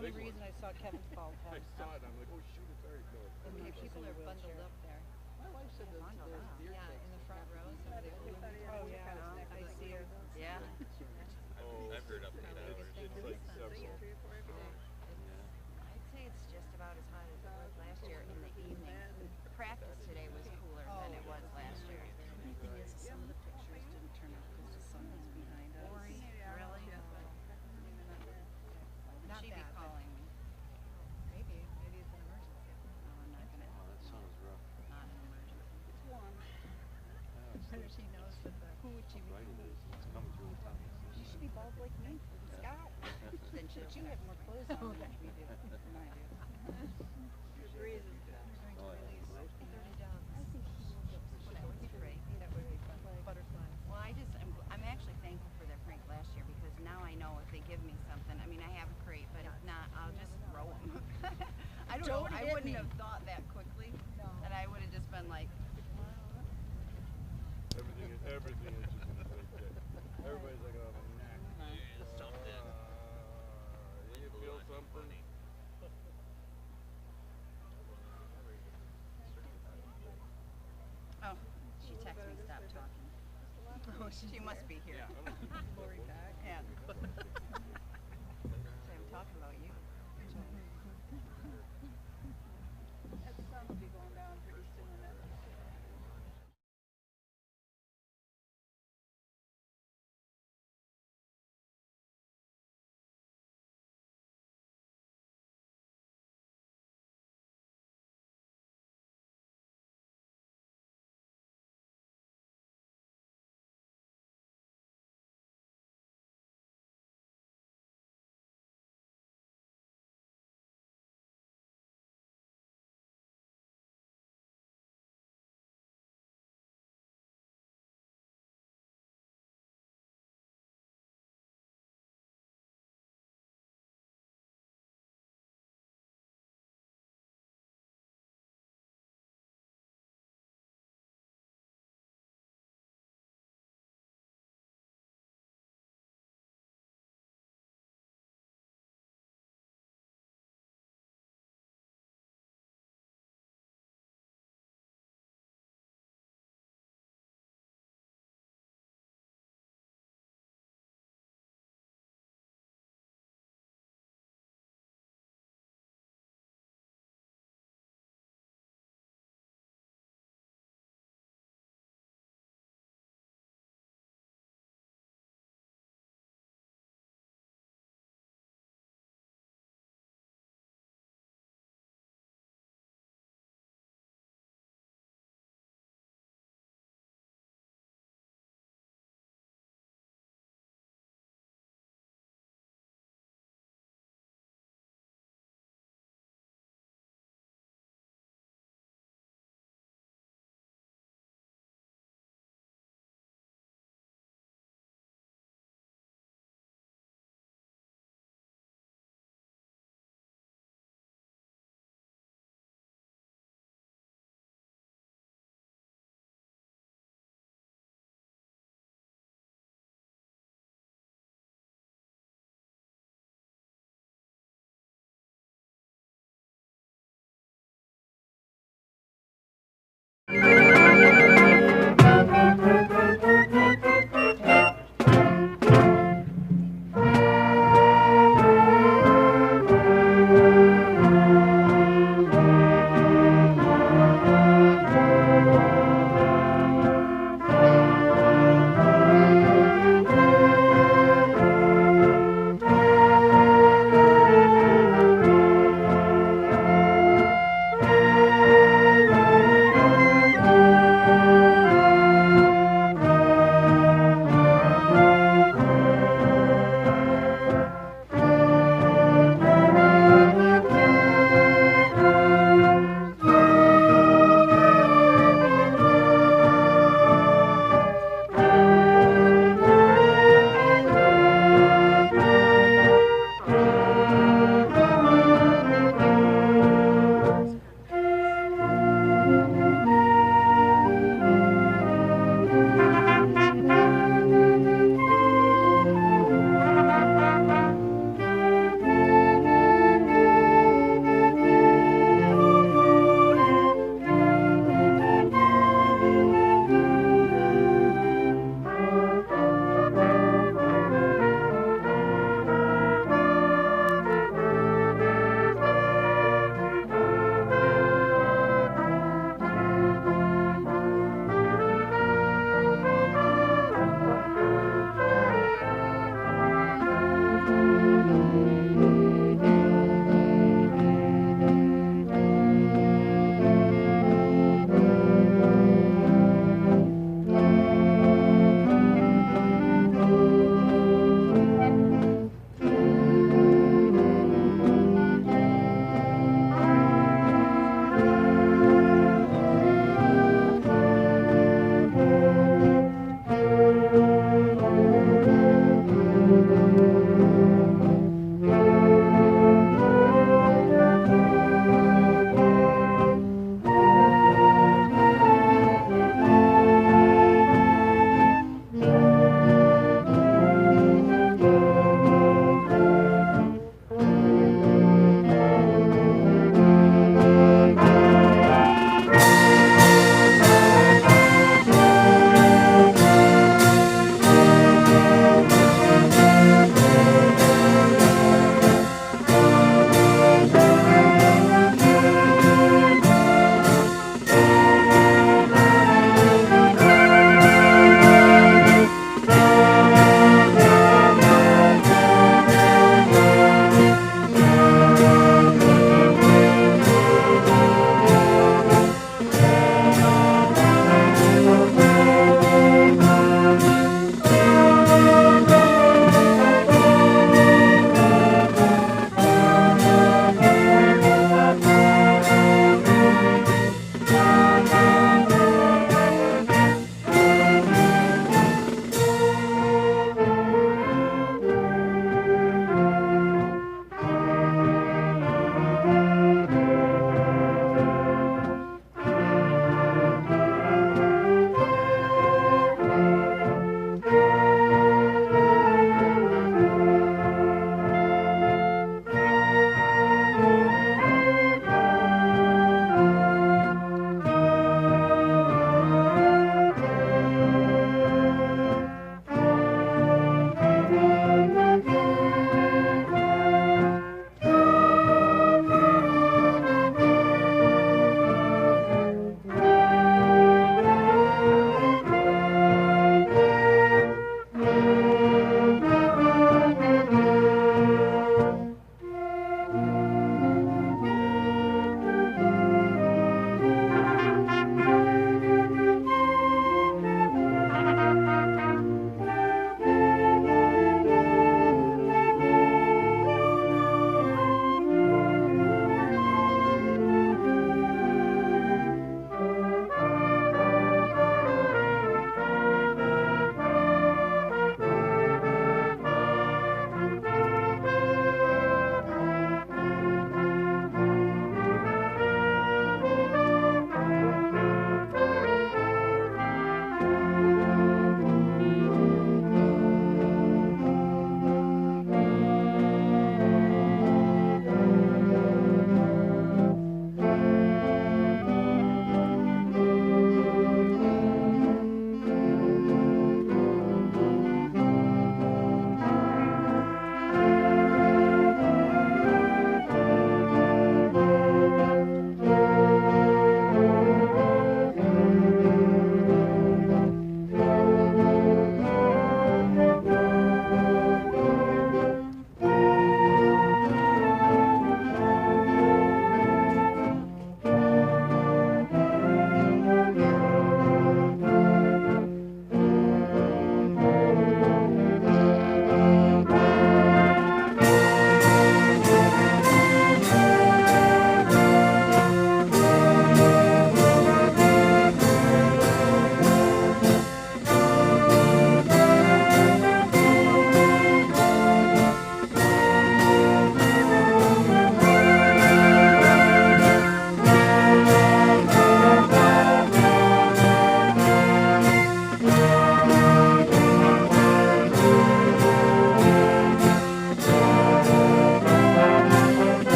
the only reason I saw Kevin's bald I head. saw it. I'm like, oh shoot, it's already no. And then she's People in a are bundled wheelchair. up there. My wife said that Bundled there's up. deer Yeah, tracks in the that front happen row, in somebody the will woods. Oh yeah, I see her. Yeah. Oh, I've heard up to 8 hours. it's like several. I'd say it's just about as hot as it was last year in the evening. Practice today was cooler than it was last year. The thing is, some of the pictures didn't turn out because the sun was behind us. Really? Not She'd be bad, but calling me. maybe it's an emergency. No, I'm not gonna. Oh, that sounds rough. Not an emergency. It's warm. Whether she knows that who would she be? Right, it is. It's coming through the tunnel. You should be bald like me, Scott. Then she But you have more clothes on than we do. Than I do. Your breeze is good. Oh, yeah. I think he will get That would be great. That would be fun. Butterflies. Well, I'm actually thankful for their prank last year because now I know if they give me something, I mean, I have a crate, but if not, I'll just throw them. I don't know, Don't I hit wouldn't me. have thought that quickly, No. and I would have just been like, Everything is just in the same day. Everybody's like, oh, nah. You feel something? oh, she texted me, stop talking. Oh, she must be here. Lori back. Yeah. So I'm talking about you. That sun will be going down pretty soon.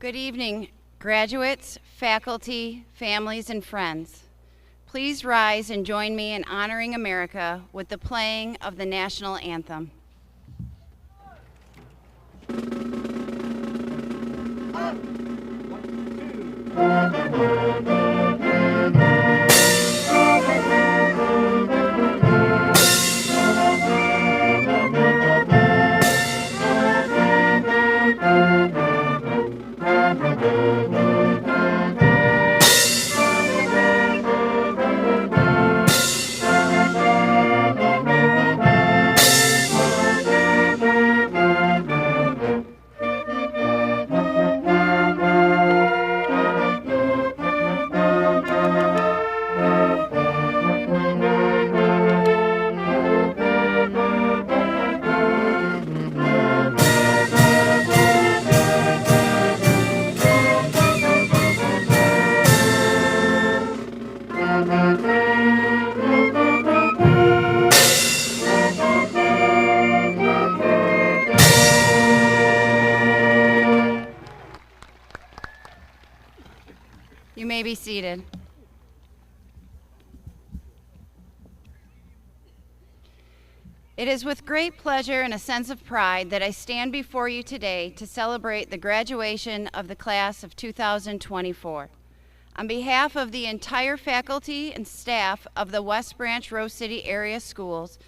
Good evening, graduates, faculty, families, and friends. Please rise and join me in honoring America with the playing of the national anthem. You may be seated. It is with great pleasure and a sense of pride that I stand before you today to celebrate the graduation of the class of 2024. On behalf of the entire faculty and staff of the West Branch Rose City area schools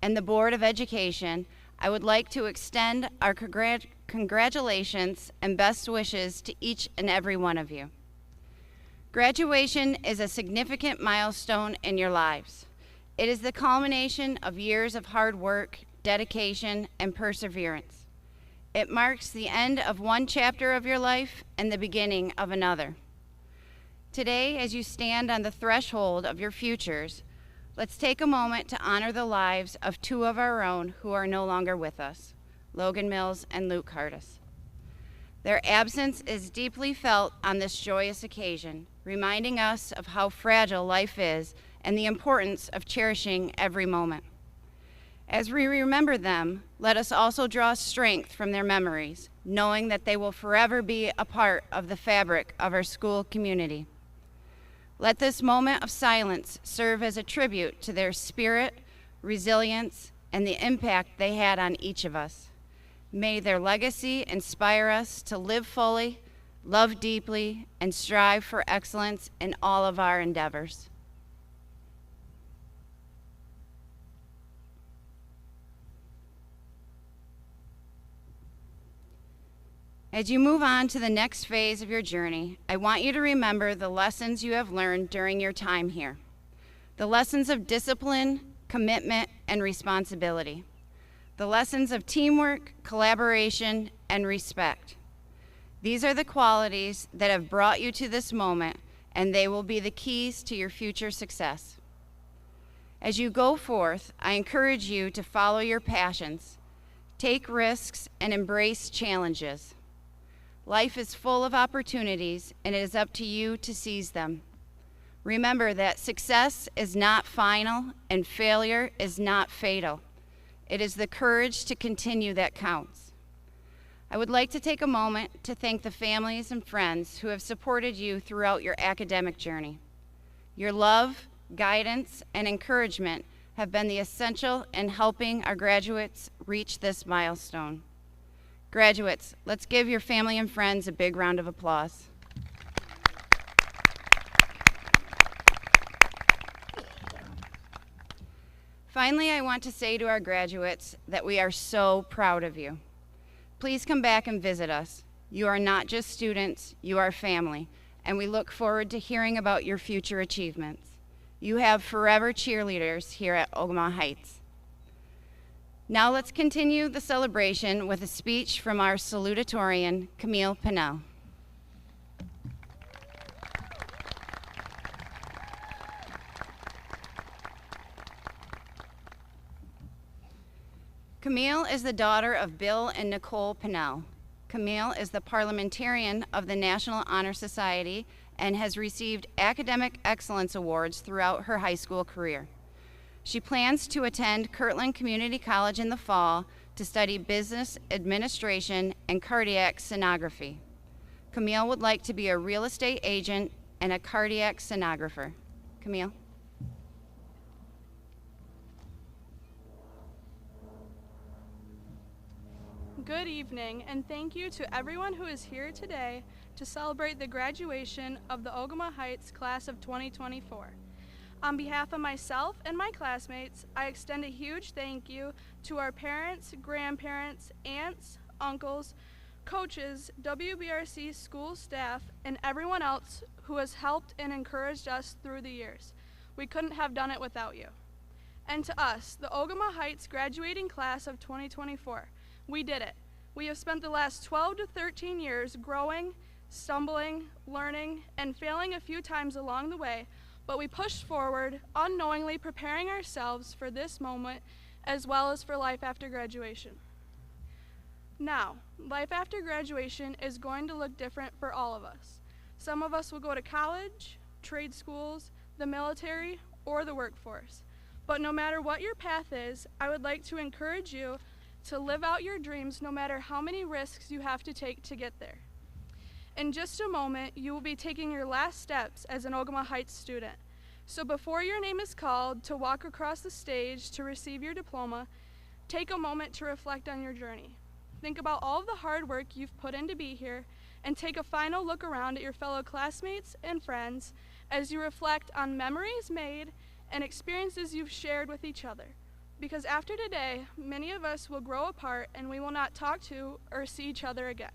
and the Board of Education, I would like to extend our congratulations and best wishes to each and every one of you. Graduation is a significant milestone in your lives. It is the culmination of years of hard work, dedication, and perseverance. It marks the end of one chapter of your life and the beginning of another. Today, as you stand on the threshold of your futures, let's take a moment to honor the lives of two of our own who are no longer with us, Logan Mills and Luke Hardis. Their absence is deeply felt on this joyous occasion, reminding us of how fragile life is and the importance of cherishing every moment. As we remember them, let us also draw strength from their memories, knowing that they will forever be a part of the fabric of our school community. Let this moment of silence serve as a tribute to their spirit, resilience, and the impact they had on each of us. May their legacy inspire us to live fully, love deeply, and strive for excellence in all of our endeavors. As you move on to the next phase of your journey, I want you to remember the lessons you have learned during your time here. The lessons of discipline, commitment, and responsibility. The lessons of teamwork, collaboration, and respect. These are the qualities that have brought you to this moment, and they will be the keys to your future success. As you go forth, I encourage you to follow your passions, take risks, and embrace challenges. Life is full of opportunities, and it is up to you to seize them. Remember that success is not final, and failure is not fatal. It is the courage to continue that counts. I would like to take a moment to thank the families and friends who have supported you throughout your academic journey. Your love, guidance, and encouragement have been the essential in helping our graduates reach this milestone. Graduates, let's give your family and friends a big round of applause. Finally, I want to say to our graduates that we are so proud of you. Please come back and visit us. You are not just students, you are family, and we look forward to hearing about your future achievements. You have forever cheerleaders here at Ogemaw Heights. Now let's continue the celebration with a speech from our salutatorian, Camille Pinnell. Camille is the daughter of Bill and Nicole Pinnell. Camille is the parliamentarian of the National Honor Society and has received academic excellence awards throughout her high school career. She plans to attend Kirtland Community College in the fall to study business administration and cardiac sonography. Camille would like to be a real estate agent and a cardiac sonographer. Camille. Good evening, and thank you to everyone who is here today to celebrate the graduation of the Ogemaw Heights class of 2024. On behalf of myself and my classmates, I extend a huge thank you to our parents, grandparents, aunts, uncles, coaches, WBRC school staff, and everyone else who has helped and encouraged us through the years. We couldn't have done it without you. And to us, the Ogemaw Heights graduating class of 2024, we did it. We have spent the last 12 to 13 years growing, stumbling, learning, and failing a few times along the way, but we pushed forward, unknowingly preparing ourselves for this moment as well as for life after graduation. Now, life after graduation is going to look different for all of us. Some of us will go to college, trade schools, the military, or the workforce. But no matter what your path is, I would like to encourage you to live out your dreams no matter how many risks you have to take to get there. In just a moment, you will be taking your last steps as an Ogemaw Heights student. So before your name is called to walk across the stage to receive your diploma, take a moment to reflect on your journey. Think about all of the hard work you've put in to be here, and take a final look around at your fellow classmates and friends as you reflect on memories made and experiences you've shared with each other. Because after today, many of us will grow apart and we will not talk to or see each other again.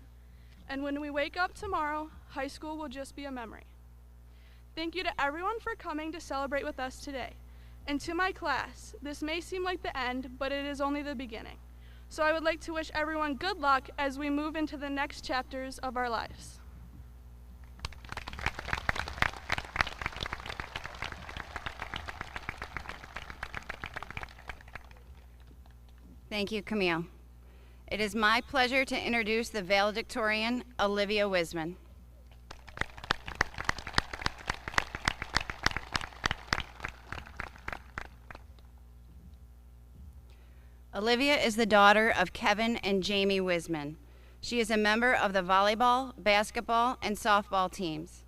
And when we wake up tomorrow, high school will just be a memory. Thank you to everyone for coming to celebrate with us today. And to my class, this may seem like the end, but it is only the beginning. So I would like to wish everyone good luck as we move into the next chapters of our lives. Thank you, Camille. It is my pleasure to introduce the valedictorian, Olivia Wiseman. Olivia is the daughter of Kevin and Jamie Wiseman. She is a member of the volleyball, basketball, and softball teams.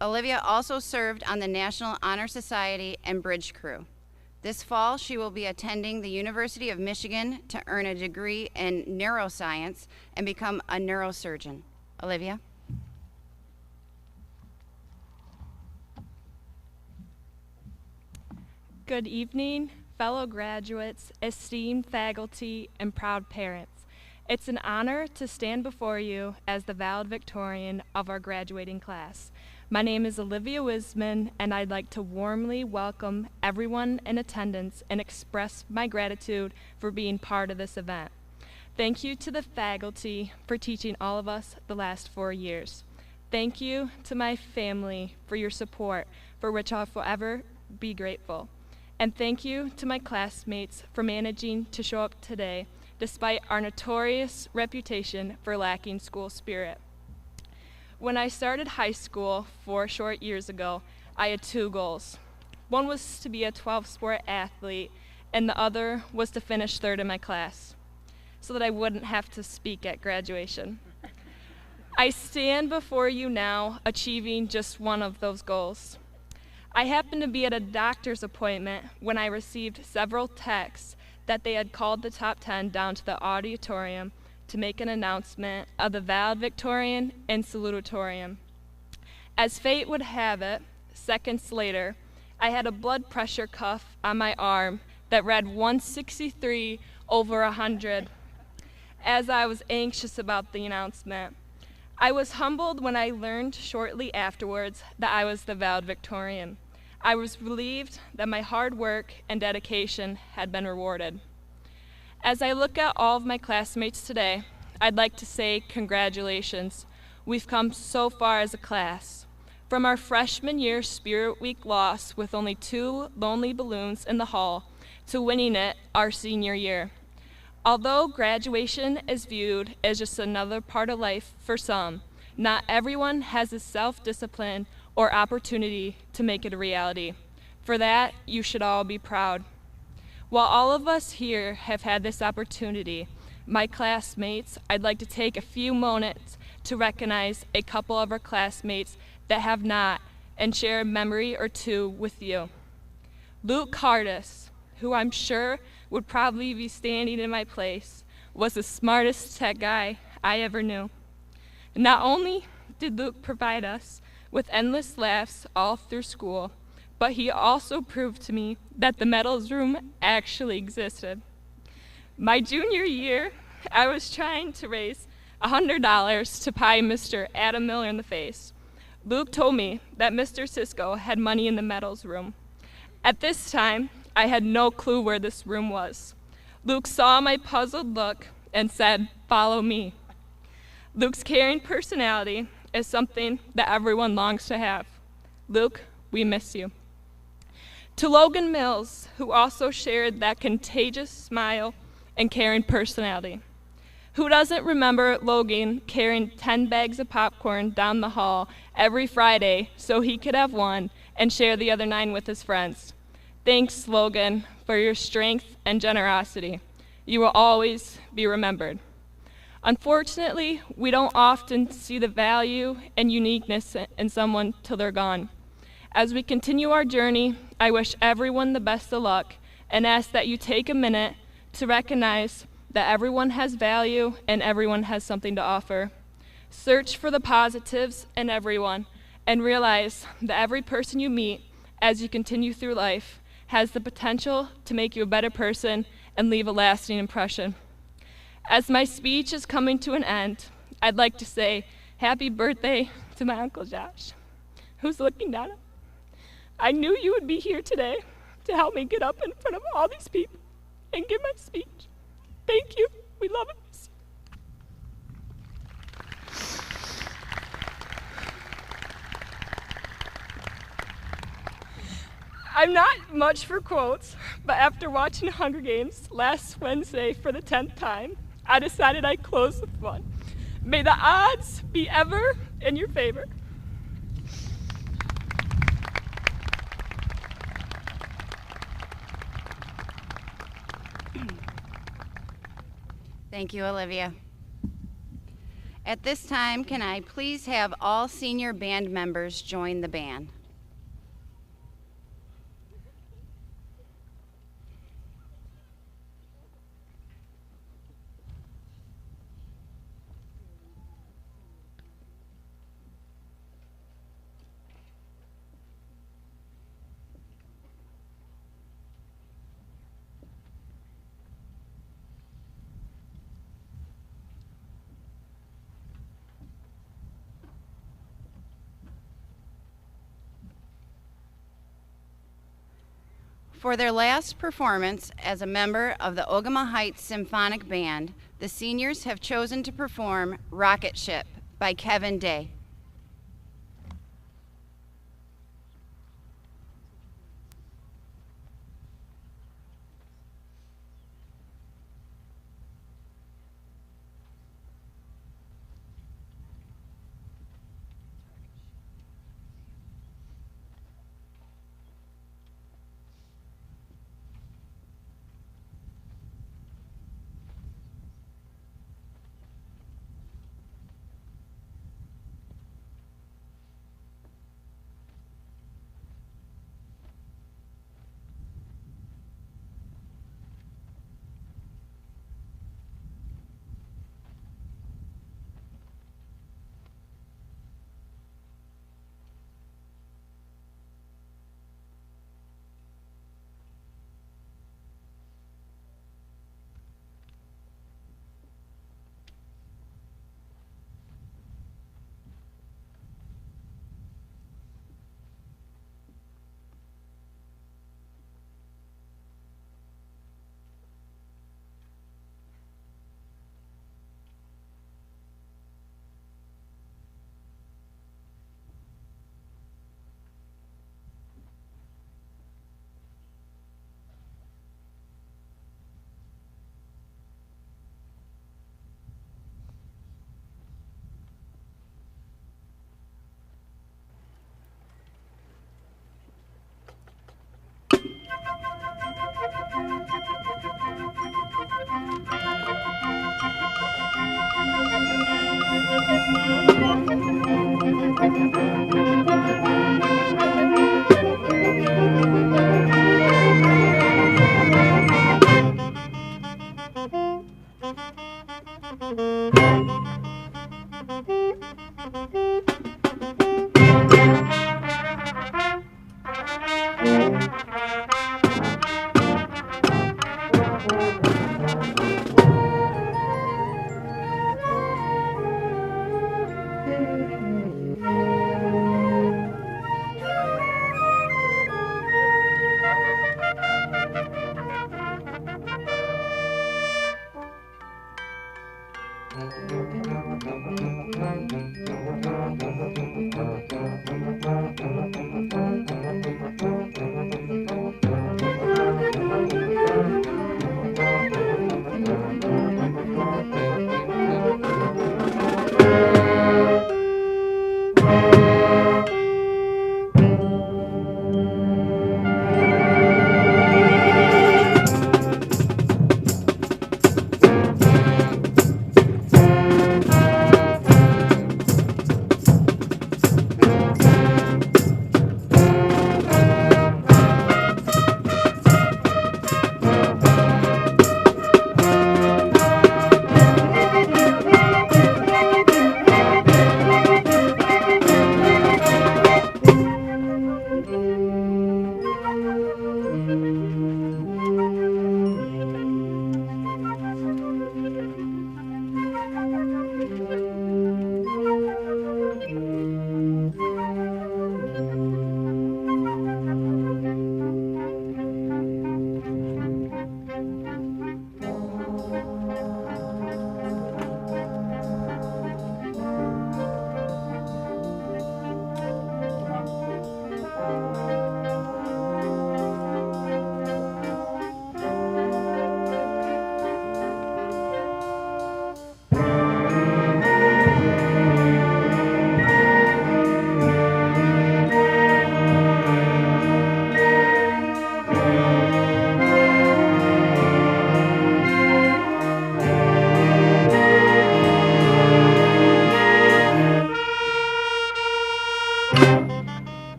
Olivia also served on the National Honor Society and Bridge Crew. This fall, she will be attending the University of Michigan to earn a degree in neuroscience and become a neurosurgeon. Olivia? Good evening, fellow graduates, esteemed faculty, and proud parents. It's an honor to stand before you as the valedictorian of our graduating class. My name is Olivia Wiseman, and I'd like to warmly welcome everyone in attendance and express my gratitude for being part of this event. Thank you to the faculty for teaching all of us the last 4 years. Thank you to my family for your support, for which I'll forever be grateful. And thank you to my classmates for managing to show up today despite our notorious reputation for lacking school spirit. When I started high school 4 short years ago, I had 2 goals. One was to be a 12-sport athlete, and the other was to finish 3rd in my class, so that I wouldn't have to speak at graduation. I stand before you now, achieving just one of those goals. I happened to be at a doctor's appointment when I received several texts that they had called the top 10 down to the auditorium to make an announcement of the Valedictorian and Salutatorian. As fate would have it, seconds later, I had a blood pressure cuff on my arm that read 163 over 100. As I was anxious about the announcement, I was humbled when I learned shortly afterwards that I was the valedictorian. I was relieved that my hard work and dedication had been rewarded. As I look at all of my classmates today, I'd like to say congratulations. We've come so far as a class. From our freshman year Spirit Week loss with only 2 lonely balloons in the hall to winning it our senior year. Although graduation is viewed as just another part of life for some, not everyone has the self-discipline or opportunity to make it a reality. For that, you should all be proud. While all of us here have had this opportunity, my classmates, I'd like to take a few moments to recognize a couple of our classmates that have not and share a memory or two with you. Luke Cardis, who I'm sure would probably be standing in my place, was the smartest tech guy I ever knew. Not only did Luke provide us with endless laughs all through school, but he also proved to me that the medals room actually existed. My junior year, I was trying to raise $100 to pie Mr. Adam Miller in the face. Luke told me that Mr. Cisco had money in the medals room. At this time, I had no clue where this room was. Luke saw my puzzled look and said, "Follow me." Luke's caring personality is something that everyone longs to have. Luke, we miss you. To Logan Mills, who also shared that contagious smile and caring personality. Who doesn't remember Logan carrying 10 bags of popcorn down the hall every Friday so he could have one and share the other 9 with his friends? Thanks, Logan, for your strength and generosity. You will always be remembered. Unfortunately, we don't often see the value and uniqueness in someone till they're gone. As we continue our journey, I wish everyone the best of luck and ask that you take a minute to recognize that everyone has value and everyone has something to offer. Search for the positives in everyone and realize that every person you meet as you continue through life has the potential to make you a better person and leave a lasting impression. As my speech is coming to an end, I'd like to say happy birthday to my Uncle Josh, who's looking down. I knew you would be here today to help me get up in front of all these people and give my speech. Thank you. We love it. I'm not much for quotes, but after watching Hunger Games last Wednesday for the 10th time, I decided I'd close with one. May the odds be ever in your favor. Thank you, Olivia. At this time, can I please have all senior band members join the band? For their last performance as a member of the Ogemaw Heights Symphonic Band, the seniors have chosen to perform Rocket Ship by Kevin Day.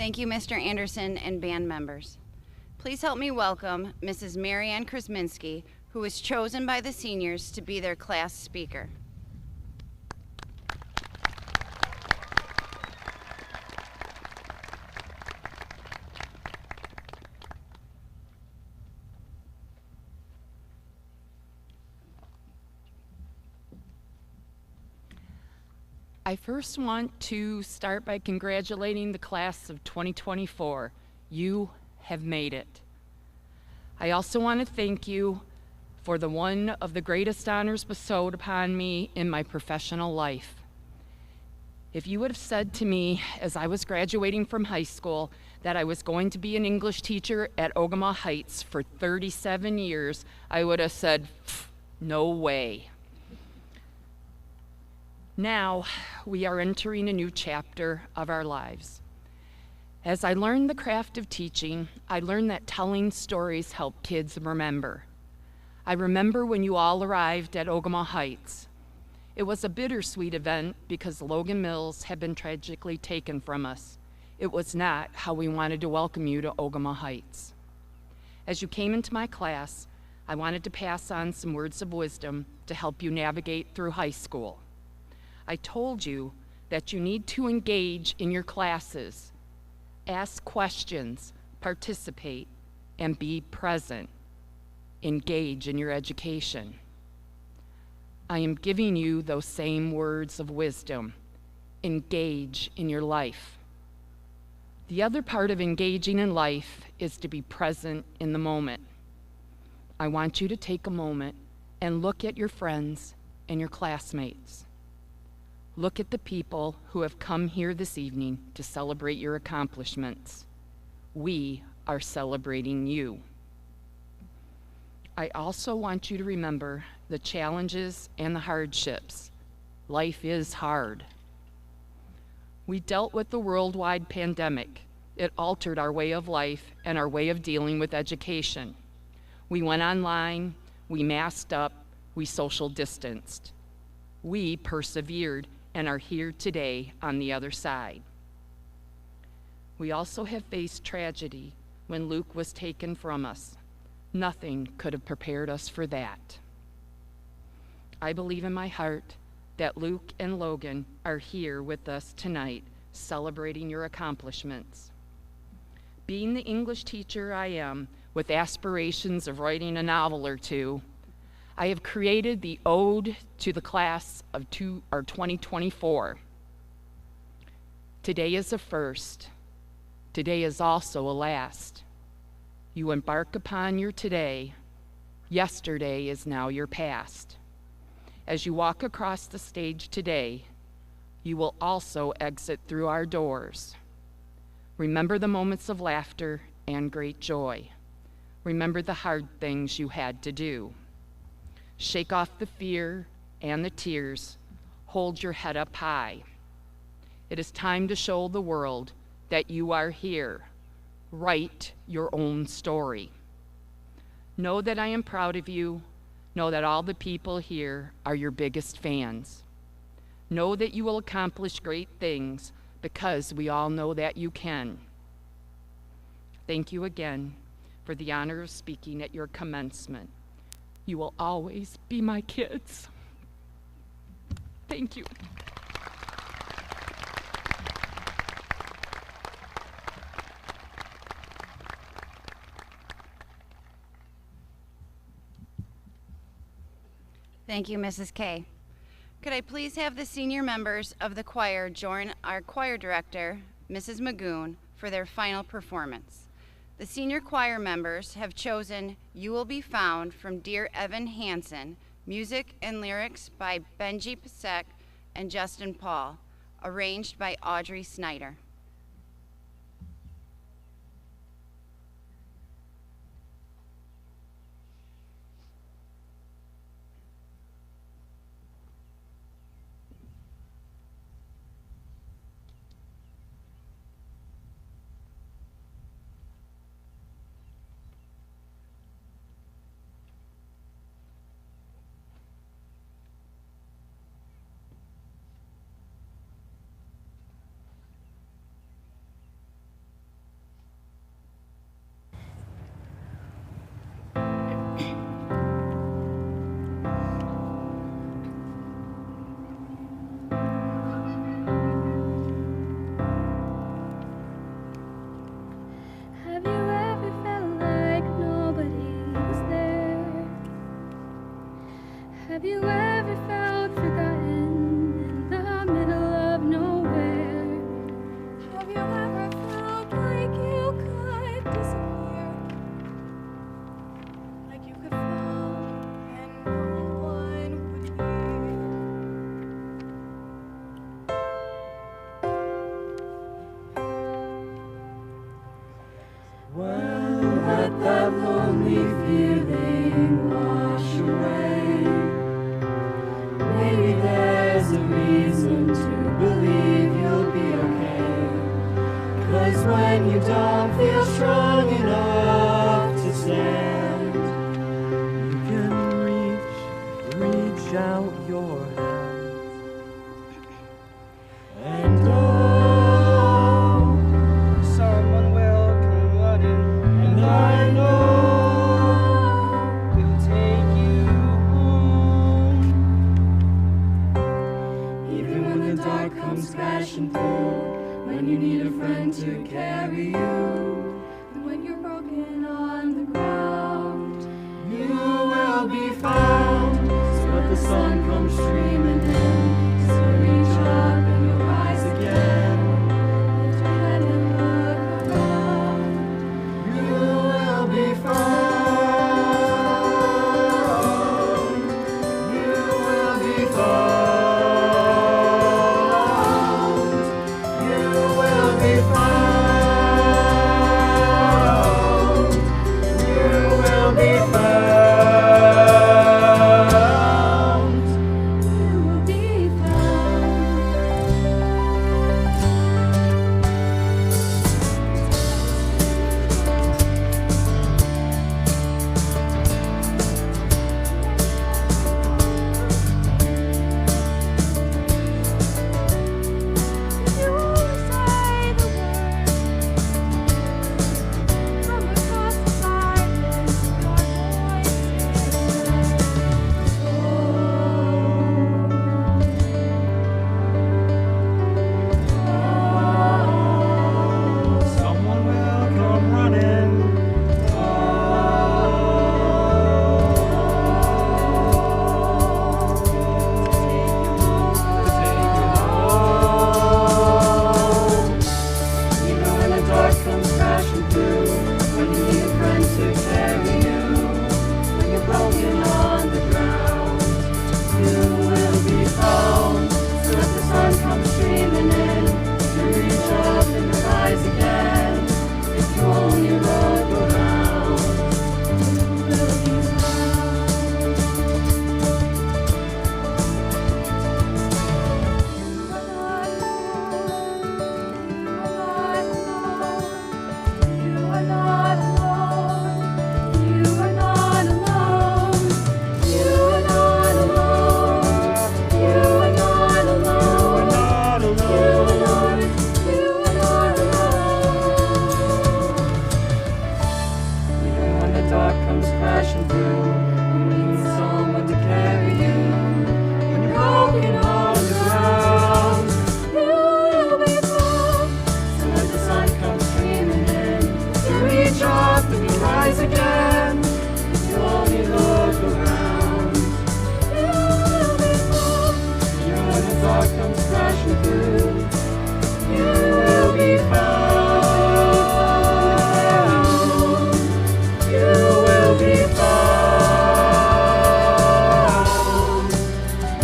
Thank you, Mr. Anderson and band members. Please help me welcome Mrs. Marianne Krasminski, who was chosen by the seniors to be their class speaker. I first want to start by congratulating the class of 2024. You have made it. I also want to thank you for one of the greatest honors bestowed upon me in my professional life. If you would have said to me as I was graduating from high school that I was going to be an English teacher at Ogemaw Heights for 37 years, I would have said, no way. Now, we are entering a new chapter of our lives. As I learned the craft of teaching, I learned that telling stories help kids remember. I remember when you all arrived at Ogemaw Heights. It was a bittersweet event because Logan Mills had been tragically taken from us. It was not how we wanted to welcome you to Ogemaw Heights. As you came into my class, I wanted to pass on some words of wisdom to help you navigate through high school. I told you that you need to engage in your classes, ask questions, participate, and be present. Engage in your education. I am giving you those same words of wisdom. Engage in your life. The other part of engaging in life is to be present in the moment. I want you to take a moment and look at your friends and your classmates. Look at the people who have come here this evening to celebrate your accomplishments. We are celebrating you. I also want you to remember the challenges and the hardships. Life is hard. We dealt with the worldwide pandemic. It altered our way of life and our way of dealing with education. We went online, we masked up, we social distanced. We persevered and are here today on the other side. We also have faced tragedy when Luke was taken from us. Nothing could have prepared us for that. I believe in my heart that Luke and Logan are here with us tonight celebrating your accomplishments. Being the English teacher I am, with aspirations of writing a novel or two, I have created the Ode to the Class of 2024. Today is a first. Today is also a last. You embark upon your today. Yesterday is now your past. As you walk across the stage today, you will also exit through our doors. Remember the moments of laughter and great joy. Remember the hard things you had to do. Shake off the fear and the tears. Hold your head up high. It is time to show the world that you are here. Write your own story. Know that I am proud of you. Know that all the people here are your biggest fans. Know that you will accomplish great things because we all know that you can. Thank you again for the honor of speaking at your commencement. You will always be my kids. Thank you. Thank you, Mrs. K. Could I please have the senior members of the choir join our choir director, Mrs. Magoon, for their final performance? The senior choir members have chosen You Will Be Found from Dear Evan Hansen, music and lyrics by Benji Pasek and Justin Paul, arranged by Audrey Snyder. maybe there's a reason to believe you'll be okay. 'Cause when you don't feel strong enough to stand, you can reach out your hands. And someone will come running, and I know we'll take you home. even when the dark comes crashing through, when you need a friend to carry you, and when you're broken on the ground, you will be found. So let the sun come streaming in, so reach up and you'll rise again. Lift your head and look around. You will be found. You will be found. You will be found. You will be found. You will be Someone will come running. Even when the dark comes crashing through, when you need a friend to carry you, when you're broken on the ground, you will be found. So let the sun come streaming in, to reach up and rise again. If you only look around, you will be found. You are not alone. You are not alone. You are not alone. You are not alone. You are not alone. You are not alone. Even when the dark comes crashing through, you need someone to carry you. When you're broken on the ground, you will be found. So let the sun come streaming in, to reach up and you rise again. If you only look around, you will be found. Even when the dark comes crashing through, you will be found. You will be found.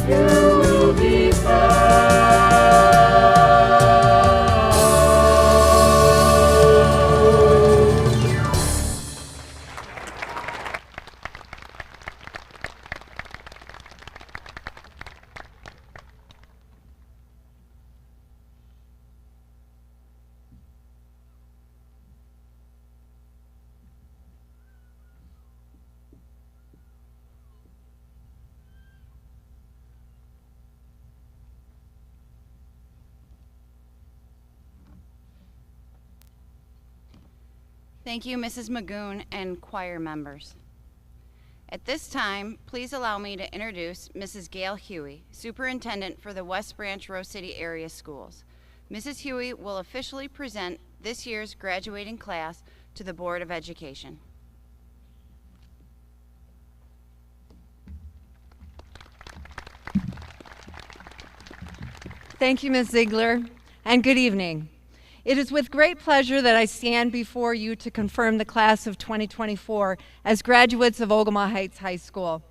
You will be found. Thank you, Mrs. Magoon and choir members. At this time, please allow me to introduce Mrs. Gail Huey, Superintendent for the West Branch Rose City Area Schools. Mrs. Huey will officially present this year's graduating class to the Board of Education. Thank you, Ms. Ziegler, and good evening. It is with great pleasure that I stand before you to confirm the class of 2024 as graduates of Ogemaw Heights High School.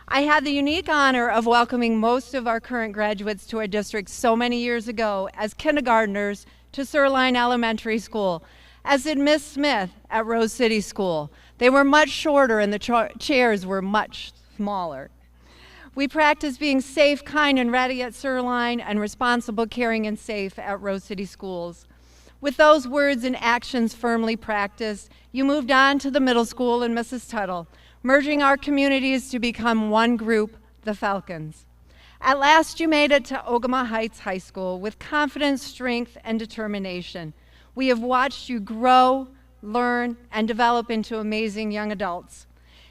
I had the unique honor of welcoming most of our current graduates to our district so many years ago as kindergartners to Sirline Elementary School, as did Miss Smith at Rose City School. They were much shorter and the chairs were much smaller. We practice being safe, kind, and ready at Sirline, and responsible, caring, and safe at Rose City Schools. With those words and actions firmly practiced, you moved on to the middle school and Mrs. Tuttle, merging our communities to become one group, the Falcons. At last, you made it to Ogemaw Heights High School with confidence, strength, and determination. We have watched you grow, learn, and develop into amazing young adults.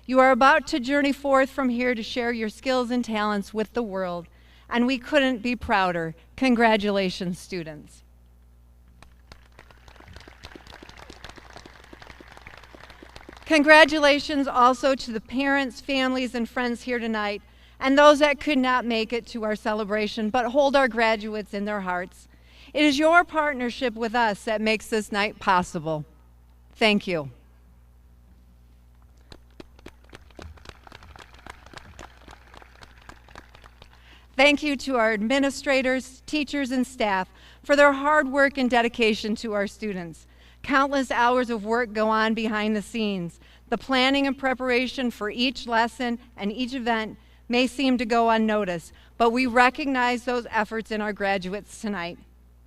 You are about to journey forth from here to share your skills and talents with the world, and we couldn't be prouder. Congratulations, students. Congratulations also to the parents, families, and friends here tonight, and those that could not make it to our celebration but hold our graduates in their hearts. It is your partnership with us that makes this night possible. Thank you. Thank you to our administrators, teachers, and staff for their hard work and dedication to our students. Countless hours of work go on behind the scenes. The planning and preparation for each lesson and each event may seem to go unnoticed, but we recognize those efforts in our graduates tonight.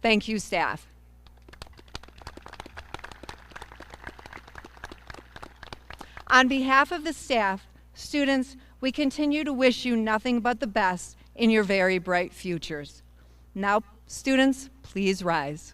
Thank you, staff. On behalf of the staff, students, we continue to wish you nothing but the best in your very bright futures. Now, students, please rise.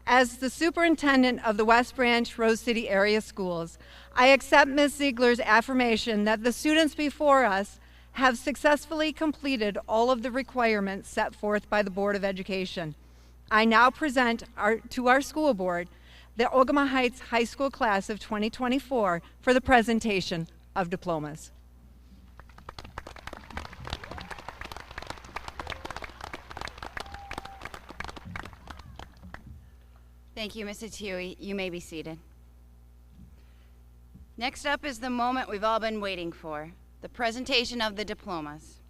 As the superintendent of the West Branch Rose City Area Schools, I accept Ms. Ziegler's affirmation that the students before us have successfully completed all of the requirements set forth by the Board of Education. I now present to our school board the Ogemaw Heights High School class of 2024 for the presentation of diplomas. Thank you, Mrs. Huey. You may be seated. Next up is the moment we've all been waiting for, the presentation of the diplomas.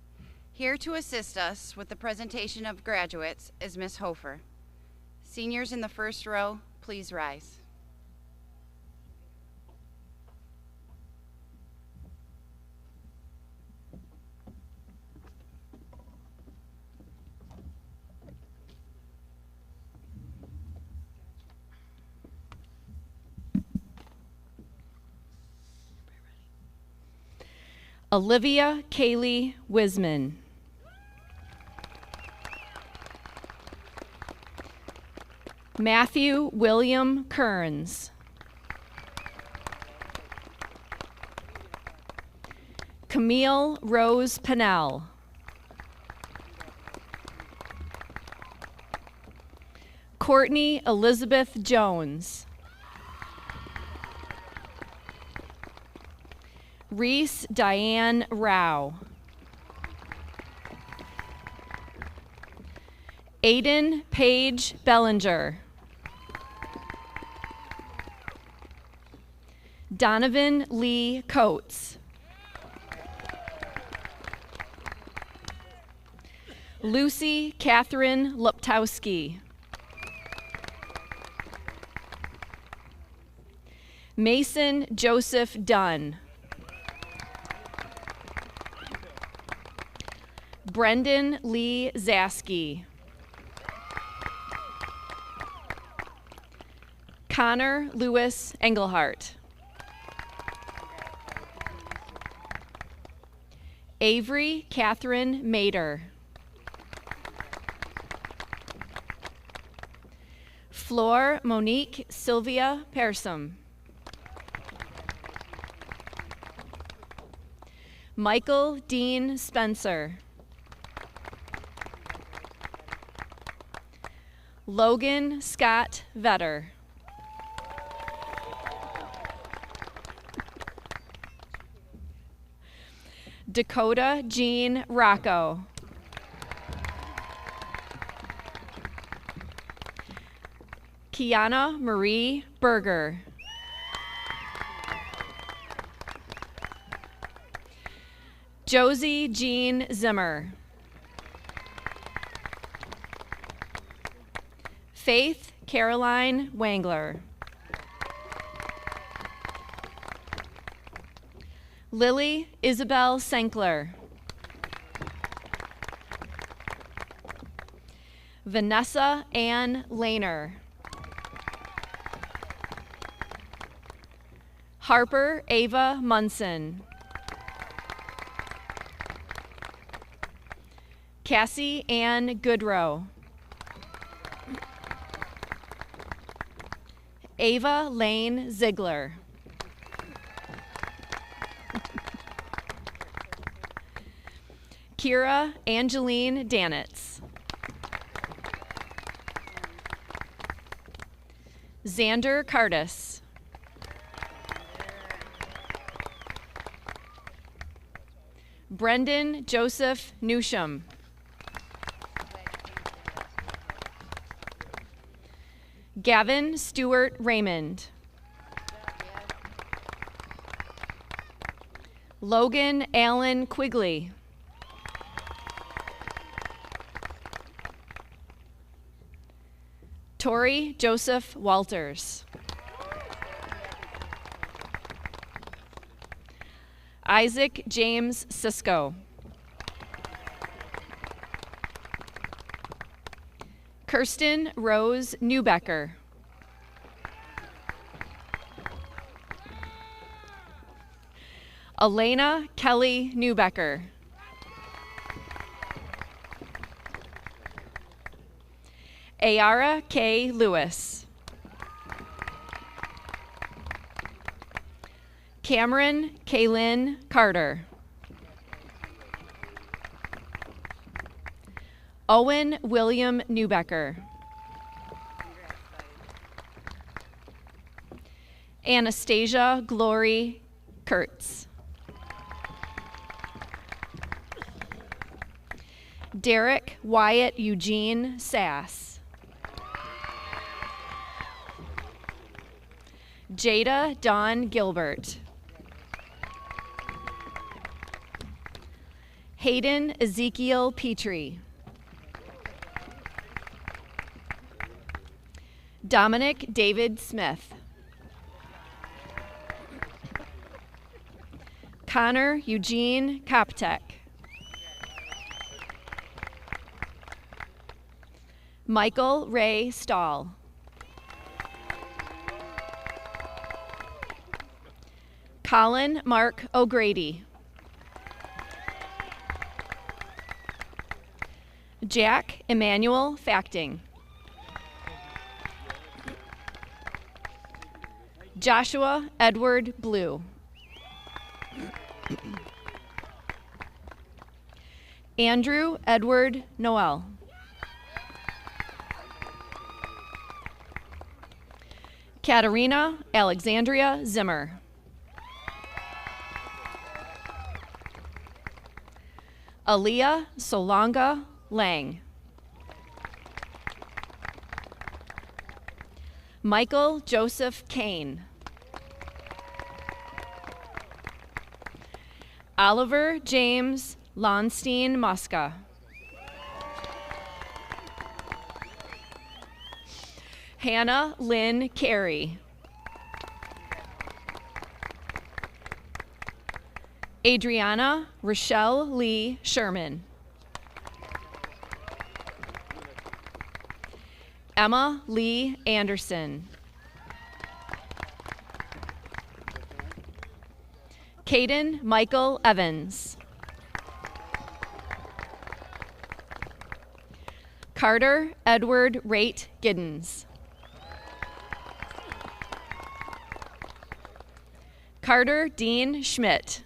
Here to assist us with the presentation of graduates is Ms. Hofer. Seniors in the first row, please rise. Olivia Kaylee Wisman. Matthew William Kearns. Camille Rose Pennell. Courtney Elizabeth Jones. Reese Diane Rao. Aiden Paige Bellinger. Donovan Lee Coates. Lucy Catherine Luptowski. Mason Joseph Dunn. Brendan Lee Zaski. Connor Lewis Engelhart. Avery Catherine Mader. Flor Monique Sylvia Pearson. Michael Dean Spencer. Logan Scott Vetter. Dakota Jean Rocco. Kiana Marie Berger. Josie Jean Zimmer. Faith Caroline Wangler. Lily Isabel Senkler. Vanessa Ann Lehner. Harper Ava Munson. Cassie Ann Goodrow. Ava Lane Ziegler. Kira Angeline Danitz. Xander Cardis. Brendan Joseph Newsham. Gavin Stewart Raymond. Logan Allen Quigley. Tori Joseph Walters. Isaac James Sisko. Kirsten Rose Newbecker. Elena Kelly Newbecker. Ayara K. Lewis. Cameron Kaylin Carter. Owen William Newbecker. Anastasia Glory Kurtz. Derek Wyatt Eugene Sass. Jada Dawn Gilbert. Hayden Ezekiel Petrie. Dominic David Smith. Connor Eugene Koptek. Michael Ray Stahl. Colin Mark O'Grady. Jack Emmanuel Facting. Joshua Edward Blue. Andrew Edward Noel. Katerina Alexandria Zimmer. Aaliyah Solanga Lang. Michael Joseph Kane. Oliver James Lonstein Muska. Hannah Lynn Carey. Adriana Rochelle Lee Sherman. Emma Lee Anderson. Caden Michael Evans. Carter Edward Rate Giddens. Carter Dean Schmidt.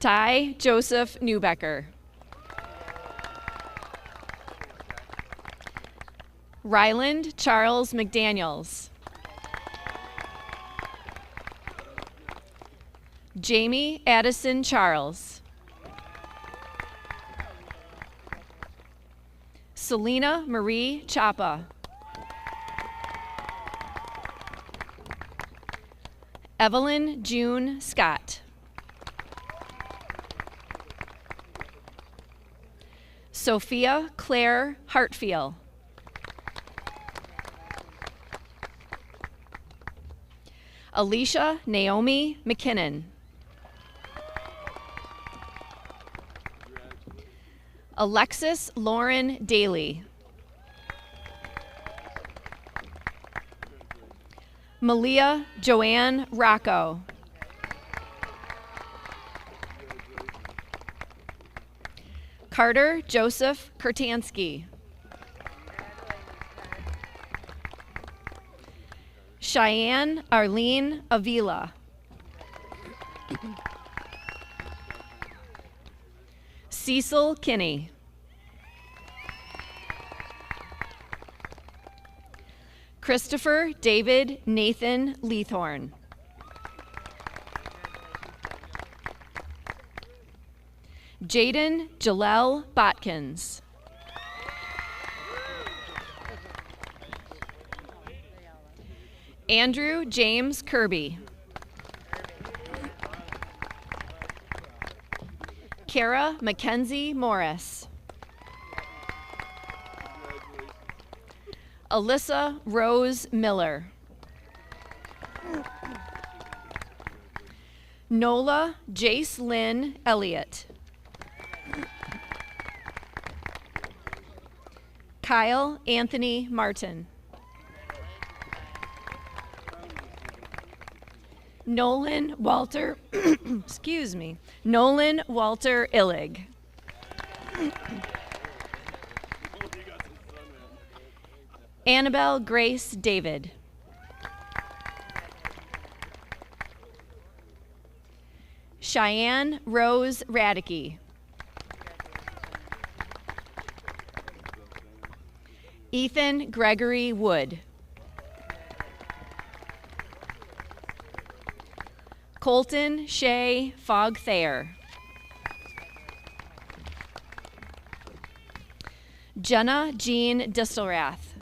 Ty Joseph Newbecker. Ryland Charles McDaniels. Jamie Addison Charles. Selena Marie Chapa. Evelyn June Scott. Sophia Claire Hartfield. Alicia Naomi McKinnon. Alexis Lauren Daly. Malia Joanne Rocco. Carter Joseph Kurtansky. Cheyenne Arlene Avila. Cecil Kinney. Christopher David Nathan Leithorn. Jaden Jalel Botkins. Andrew James Kirby. Kara Mackenzie Morris. Alyssa Rose Miller. Nola Jace Lynn Elliott. Kyle Anthony Martin. Nolan Walter, excuse me, Nolan Walter Illig. Annabelle Grace David. Cheyenne Rose Radicke. Ethan Gregory Wood. Colton Shea Fogg Thayer. Jenna Jean Distelrath.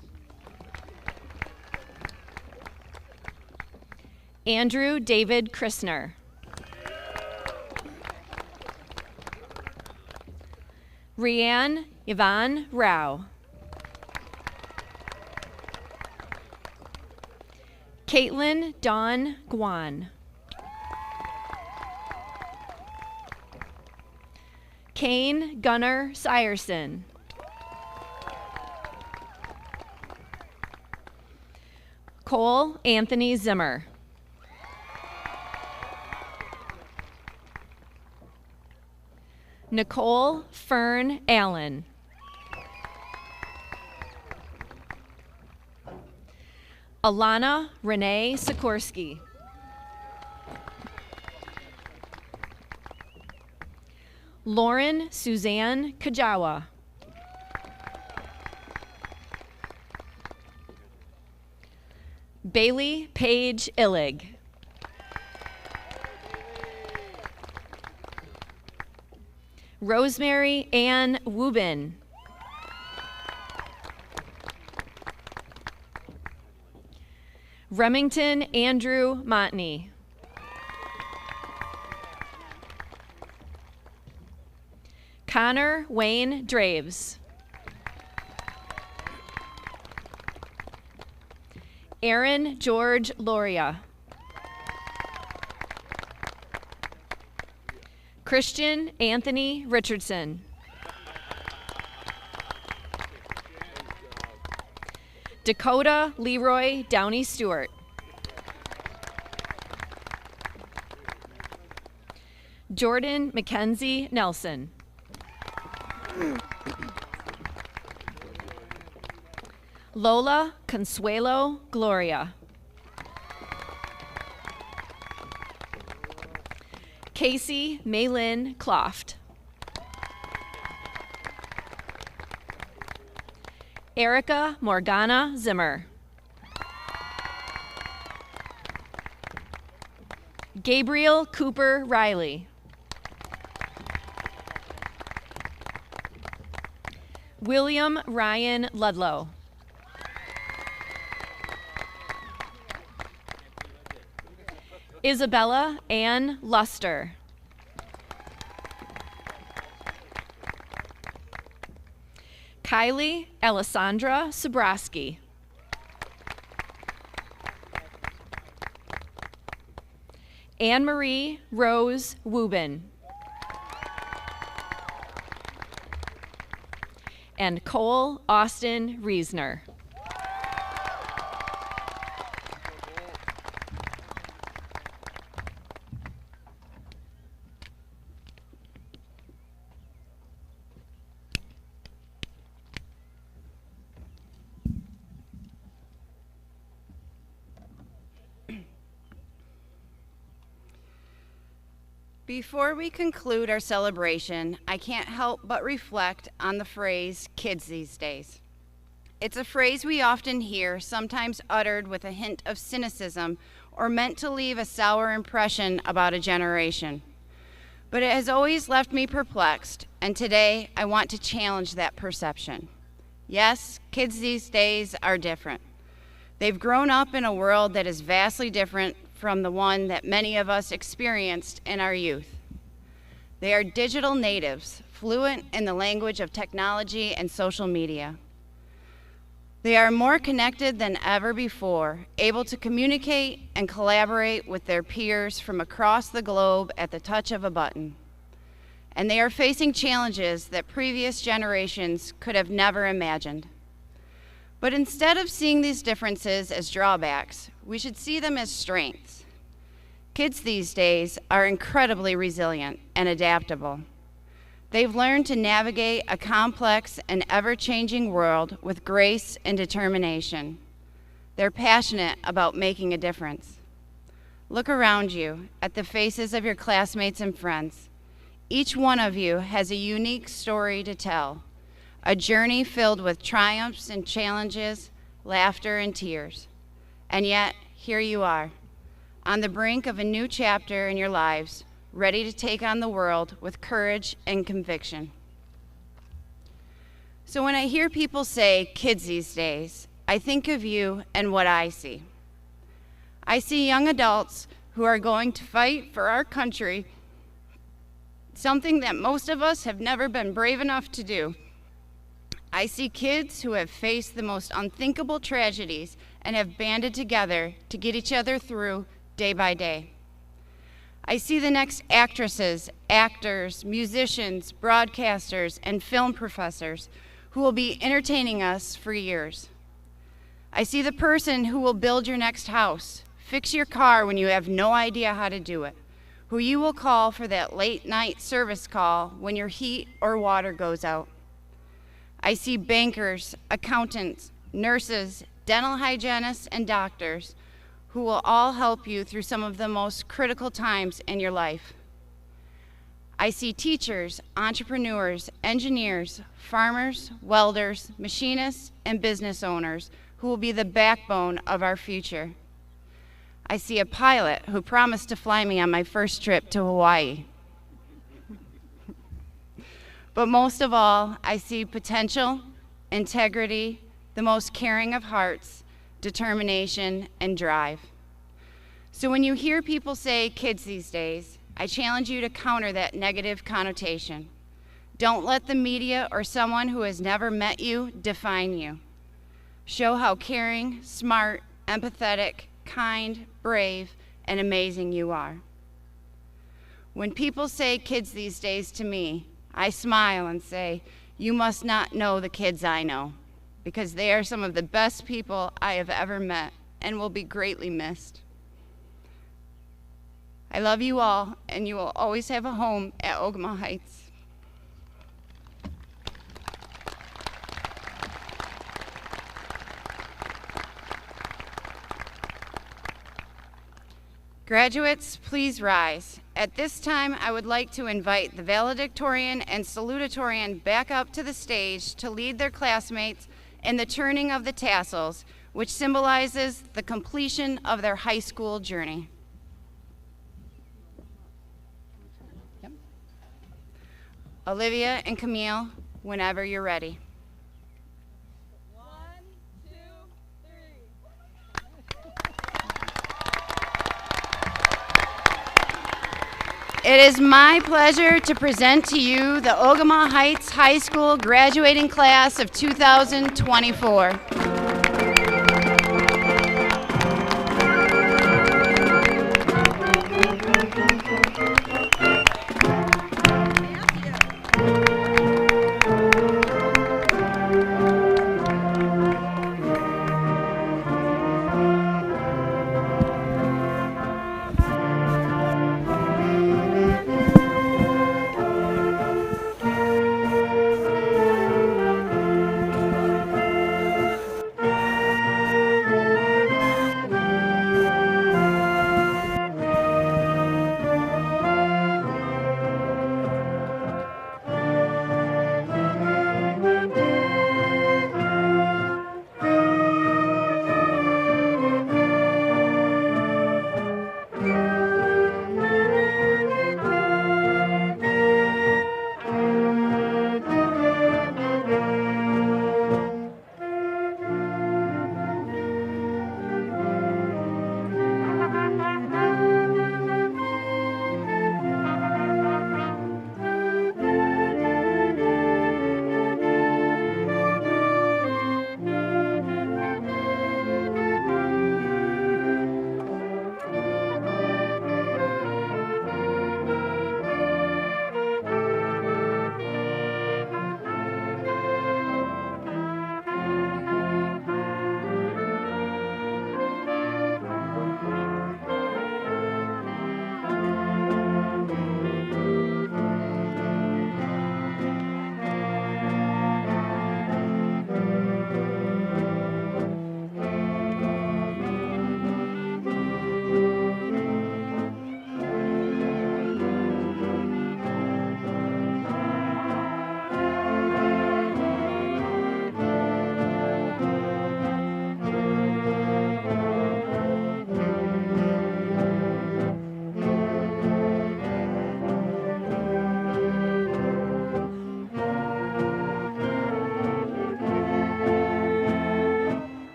Andrew David Christner. Rianne Yvonne Rao. Caitlin Dawn Guan. Kane Gunnar Sierson. Cole Anthony Zimmer. Nicole Fern Allen. Alana Renee Sikorsky. Lauren Suzanne Kajawa. Bailey Paige Illig. Rosemary Ann Wubin. Remington Andrew Montney. Connor Wayne Draves. Aaron George Loria. Christian Anthony Richardson. Dakota Leroy Downey Stewart. Jordan Mackenzie Nelson. Lola Consuelo Gloria. Casey Maylin Cloft. Erica Morgana Zimmer. Gabriel Cooper Riley. William Ryan Ludlow. Isabella Ann Luster. Kylie Alessandra Sobrowski. Anne-Marie Rose Wubin. And Cole Austin Reesner. Before we conclude our celebration, I can't help but reflect on the phrase, kids these days. It's a phrase we often hear, sometimes uttered with a hint of cynicism or meant to leave a sour impression about a generation. But it has always left me perplexed, and today I want to challenge that perception. Yes, kids these days are different. They've grown up in a world that is vastly different from the one that many of us experienced in our youth. They are digital natives, fluent in the language of technology and social media. They are more connected than ever before, able to communicate and collaborate with their peers from across the globe at the touch of a button. And they are facing challenges that previous generations could have never imagined. But instead of seeing these differences as drawbacks, we should see them as strengths. Kids these days are incredibly resilient and adaptable. They've learned to navigate a complex and ever-changing world with grace and determination. They're passionate about making a difference. Look around you at the faces of your classmates and friends. Each one of you has a unique story to tell, a journey filled with triumphs and challenges, laughter and tears. And yet, here you are, on the brink of a new chapter in your lives, ready to take on the world with courage and conviction. So when I hear people say, kids these days, I think of you and what I see. I see young adults who are going to fight for our country, something that most of us have never been brave enough to do. I see kids who have faced the most unthinkable tragedies and have banded together to get each other through day by day. I see the next actresses, actors, musicians, broadcasters, and film professors who will be entertaining us for years. I see the person who will build your next house, fix your car when you have no idea how to do it, who you will call for that late night service call when your heat or water goes out. I see bankers, accountants, nurses, dental hygienists, and doctors who will all help you through some of the most critical times in your life. I see teachers, entrepreneurs, engineers, farmers, welders, machinists, and business owners who will be the backbone of our future. I see a pilot who promised to fly me on my first trip to Hawaii. But most of all, I see potential, integrity, the most caring of hearts, determination, and drive. So when you hear people say kids these days, I challenge you to counter that negative connotation. Don't let the media or someone who has never met you define you. Show how caring, smart, empathetic, kind, brave, and amazing you are. When people say kids these days to me, I smile and say, you must not know the kids I know, because they are some of the best people I have ever met and will be greatly missed. I love you all, and you will always have a home at Ogemaw Heights. Graduates, please rise. At this time, I would like to invite the Valedictorian and Salutatorian back up to the stage to lead their classmates in the turning of the tassels, which symbolizes the completion of their high school journey. Yep. Olivia and Camille, whenever you're ready. It is my pleasure to present to you the Ogemaw Heights High School graduating class of 2024.